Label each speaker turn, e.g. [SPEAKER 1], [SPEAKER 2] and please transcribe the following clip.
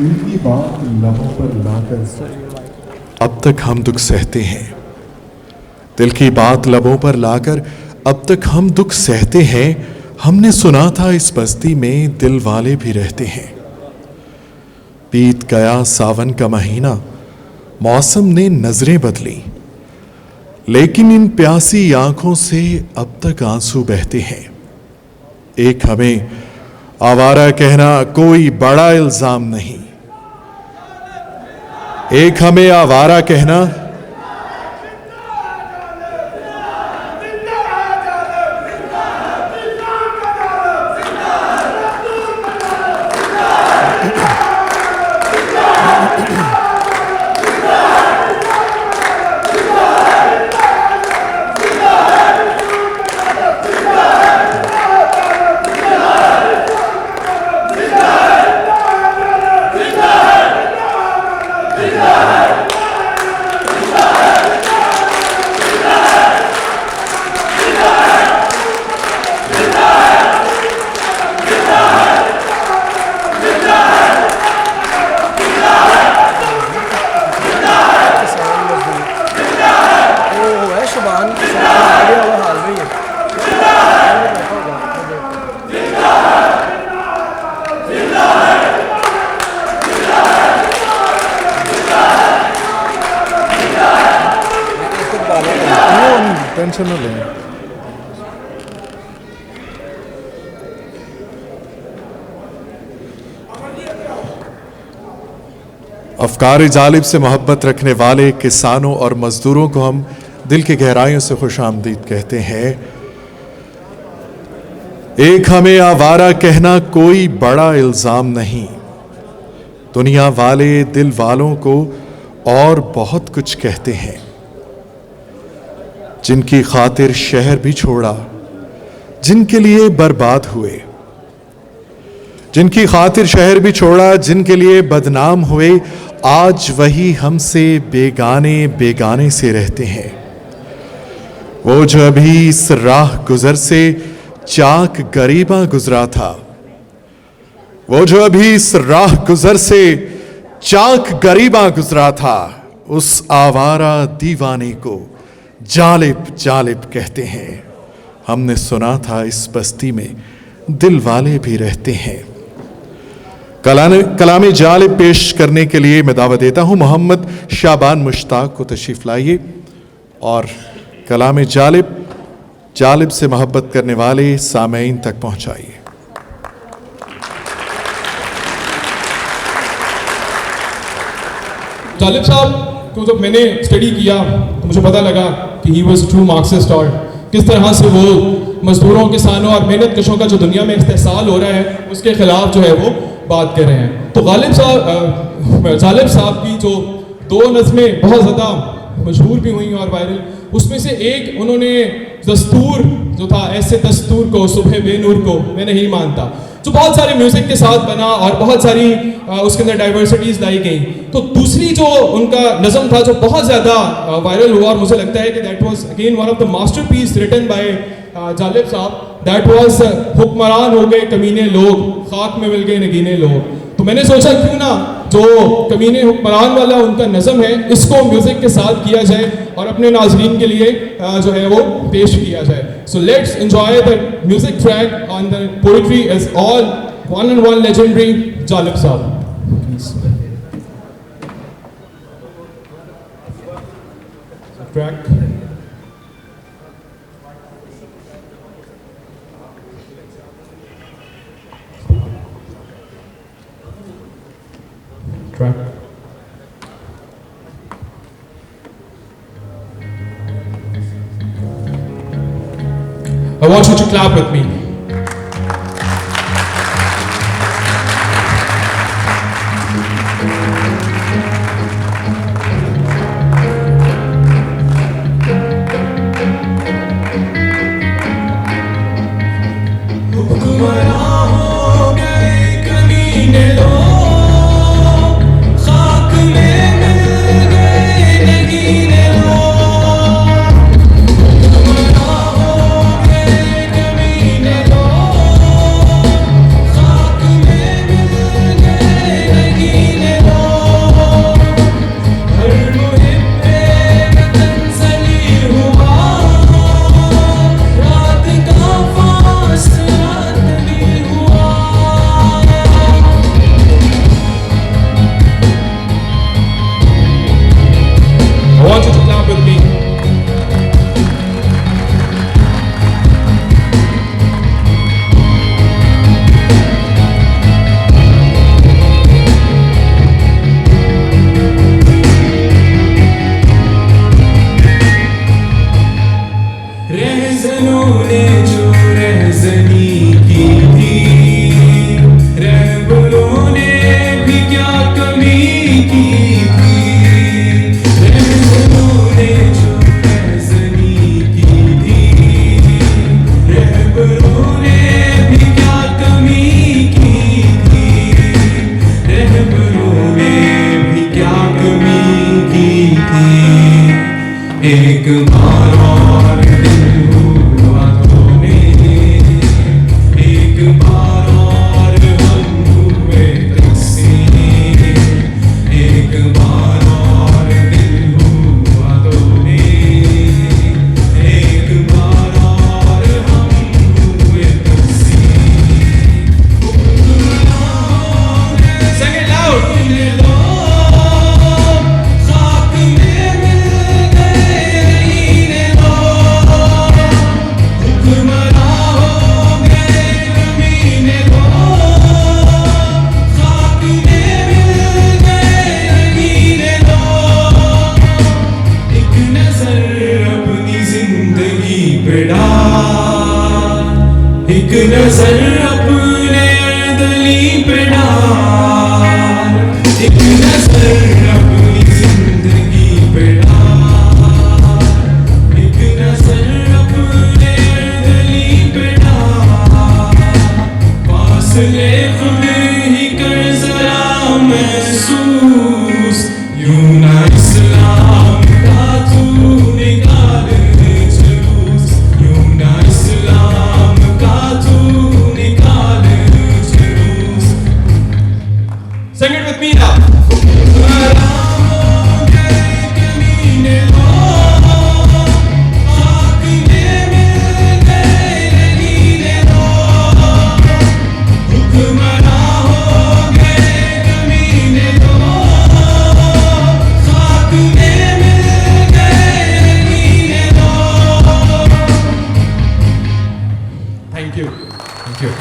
[SPEAKER 1] दिल की बात लबों पर लाकर अब तक हम दुख सहते हैं। दिल की बात लबों पर लाकर अब तक हम दुख सहते हैं। हमने सुना था इस बस्ती में दिल वाले भी रहते हैं। बीत गया सावन का महीना, मौसम ने नजरें बदली, लेकिन इन प्यासी आंखों से अब तक आंसू बहते हैं। एक हमें आवारा कहना कोई बड़ा इल्जाम नहीं, एक हमें आवारा कहना टेंशन न लें। अफकार जालिब से मोहब्बत रखने वाले किसानों और मजदूरों को हम दिल की गहराइयों से खुशामदीद कहते हैं। एक हमें आवारा कहना कोई बड़ा इल्जाम नहीं, दुनिया वाले दिल वालों को और बहुत कुछ कहते हैं। जिनकी खातिर शहर भी छोड़ा, जिनके लिए बर्बाद हुए, जिनकी खातिर शहर भी छोड़ा, जिनके लिए बदनाम हुए, आज वही हमसे बेगाने बेगाने से रहते हैं। वो जो अभी इस राह गुजर से चाक गरीबा गुजरा था, वो जो अभी इस राह गुजर से चाक गरीबा गुजरा था, उस आवारा दीवाने को जालिब जालिब कहते हैं। हमने सुना था इस बस्ती में दिल वाले भी रहते हैं। कलाम जालिब पेश करने के लिए मैं दावत देता हूं मोहम्मद शाबान मुश्ताक को तशरीफ लाइए और कलाम जालिब से मोहब्बत करने वाले सामईन तक पहुंचाइए।
[SPEAKER 2] जालिब साहब को जब मैंने स्टडी किया तो मुझे पता लगा कि ही वॉज ट्रू मार्क्सिस्ट और किस तरह से वो मजदूरों, किसानों और मेहनत कशों का जो दुनिया में इस्तेसाल हो रहा है उसके खिलाफ जो है वो बात कर रहे हैं। तो जालिब साहब की जो दो नज़में बहुत ज़्यादा मशहूर भी हुई और वायरल, उसमें से एक उन्होंने दस्तूर जो था, ऐसे दस्तूर को सुबह बेनूर को मैं नहीं मानता, जो बहुत सारे म्यूजिक के साथ बना और बहुत सारी उसके अंदर डाइवर्सिटीज लाई गई। तो दूसरी जो उनका नज़म था जो बहुत ज़्यादा वायरल हुआ और मुझे लगता है कि that was again one of the masterpiece written by Jalib साहब, दैट वाज हुक्मरान हो गए कमीने लोग, खाक में मिल गए नगीने लोग। तो मैंने सोचा क्यों ना जो कमीने हुक्मरान वाला उनका नज़म है इसको म्यूजिक के साथ किया जाए और अपने नाजरीन के लिए जो है वो पेश किया जाए। So let's enjoy the music track on the poetry as all one and one legendary Jalib Saab. Please. Track. Track. I want you to clap with me.
[SPEAKER 3] रहज़नों ने जो रहज़नी की थी, रहबरों ने भी क्या कमी की थी। रहज़नों ने जो रहज़नी की थी, रहबरों ने भी क्या कमी की थी। रहबरों ने भी क्या कमी की थी। एक बार और दिल हुआ तो में, एक बार और हम हुए तकसीम। एक बार और दिल हुआ तो में, एक बार और हम हुए तकसीम। Sing it loud. खाक में मिल गए रहीने दो, हुक्मरां हो गए ज़मीने दो। खाक में मिल गए रहीने दो, एक नजर अपनी जिंदगी पे डाल, एक नजर अपने अर्दली पे डाल। एक नजर अपनी जिंदगी पे डाल, एक नजर अपने अर्दली पे डाल। फासले खुद ही कर जरा महसूस, यूं ना इस्लाम का तू निकाल जुलूस। यूं ना इस्लाम का तू निकाल जुलूस। Sing it with me now. हुक्मरां हो गए कमीने दो, खाक में मिल गए रहीने दो। हुक्मरां हो गए कमीने दो, खाक में मिल गए रहीने दो। Thank you. Thank you.